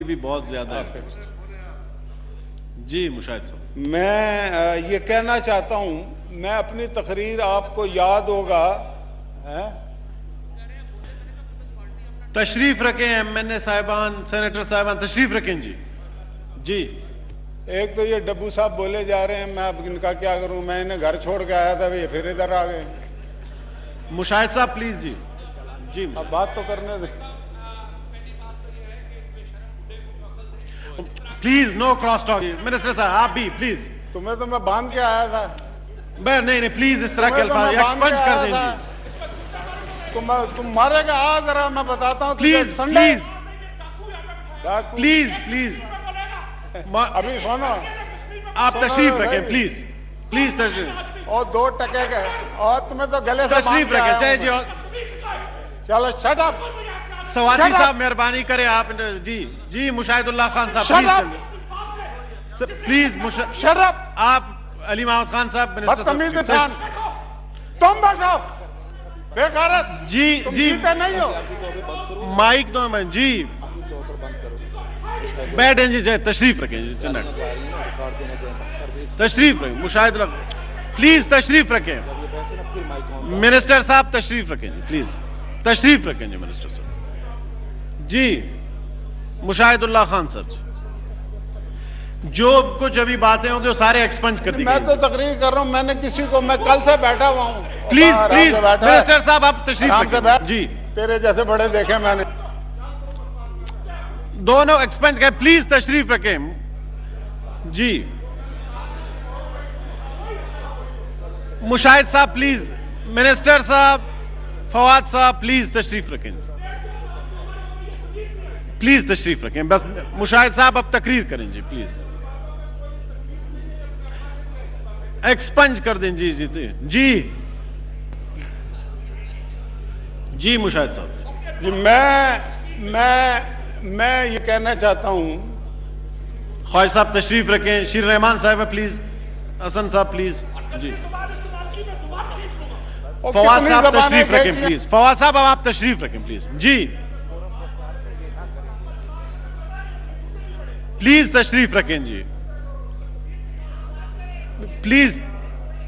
भी बहुत ज्यादा है। जी मुशाहिद साहब, मैं ये कहना चाहता हूं, मैं अपनी तकरीर आपको याद होगा तशरीफ रखें एमएनए साहिबान, सेनेटर साहिबान तशरीफ रखें। जी जी एक तो ये डब्बू साहब बोले जा रहे हैं, मैं अब इनका क्या करूं, मैं इन्हें घर छोड़ के आया था, ये फिर इधर आ गए। मुशाहिद साहब प्लीज। जी जी अब बात तो करने दे। Please no cross talk. Minister साहब आप भी प्लीज। तुम्हें तो मैं बांध के आया था। नहीं प्लीज इस तरह के अल्फाज एक्सपंज कर दें। जी तुम मारेगा, आ जरा मैं बताता हूँ। प्लीज प्लीज प्लीज प्लीज अभी सुनो, आप तशरीफ रखें प्लीज प्लीज तशरीफ। और 2 टके के और तुम्हें तो गले से तशरीफ रखें चाहे जी। चलो शट अप। सवाती साहब मेहरबानी करें आप। जी जी मुशाहिदुल्लाह खान साहब प्लीज शट अप। आप अली महमूद खान साहब मिनिस्टर साहब तुम बैठो बेगारत। जी जी नहीं हो माइक दो मैं। जी बैठें जी, तशरीफ रखें जी। तशरीफ रखें मुशाहिदुल्लाह प्लीज तशरीफ रखें। मिनिस्टर साहब तशरीफ रखें जी प्लीज। तशरीफ रखें जी मिनिस्टर साहब। जी मुशाहिदुल्लाह खान साहब जो कुछ अभी बातें होंगी वो सारे एक्सपंज कर दी। मैं तो तकरीर कर रहा हूं, मैंने किसी को, मैं कल से बैठा हुआ हूं। प्लीज प्लीज मिनिस्टर साहब आप तशरीफ रखें। जी तेरे जैसे बड़े देखे मैंने। दोनों एक्सपंज गए, प्लीज तशरीफ रखें। जी मुशाहिद साहब प्लीज। मिनिस्टर साहब, फवाद साहब प्लीज तशरीफ रखें। प्लीज तशरीफ रखें। बस मुशाहिद साहब अब तकरीर करें जी प्लीज। एक्सपंज कर दें। जी जी जी जी मुशाहिद साहब जी मैं ये कहना चाहता हूं। ख्वाजा साहब तशरीफ रखें। शीर रहमान साहब प्लीज। हसन साहब प्लीज। जी फवाद साहब तशरीफ रखें प्लीज। फवाद साहब अब आप तशरीफ रखें प्लीज। जी प्लीज तशरीफ रखें जी प्लीज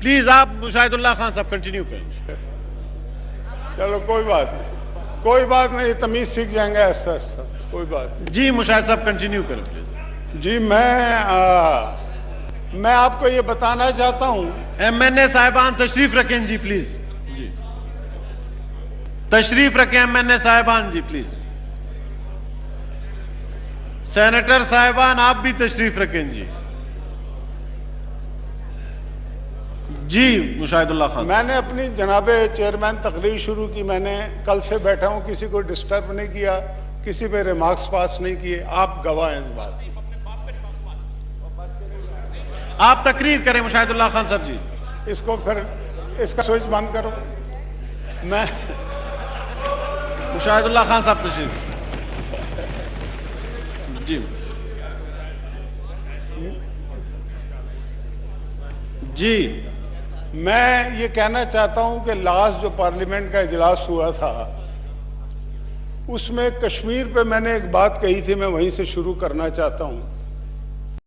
प्लीज। आप मुशाहिदुल्लाह खान साहब कंटिन्यू करें। चलो कोई बात नहीं, तमीज सीख जाएंगे ऐसा ऐसा, कोई बात नहीं। जी मुशाहिद साहब कंटिन्यू करें प्लीज। जी मैं आपको ये बताना चाहता हूं। एमएनए साहिबान तशरीफ रखें जी प्लीज। जी तशरीफ रखें एमएनए साहिबान जी प्लीज। सेनेटर साहिबान आप भी तशरीफ रखें जी। जी मुशाहिदुल्लाह खान मैंने अपनी जनाबे चेयरमैन तकरीर शुरू की। मैंने कल से बैठा हूं, किसी को डिस्टर्ब नहीं किया, किसी पे रिमार्क्स पास नहीं किए। आप गवाह हैं इस बात की। आप तकरीर करें मुशाहिदुल्लाह खान साहब जी। इसको फिर इसका स्विच बंद करो। मैं मुशाहिदुल्लाह खान साहब तशरीफ। जी जी मैं ये कहना चाहता हूं कि लास्ट जो पार्लियामेंट का इजलास हुआ था उसमें कश्मीर पे मैंने एक बात कही थी, मैं वहीं से शुरू करना चाहता हूं।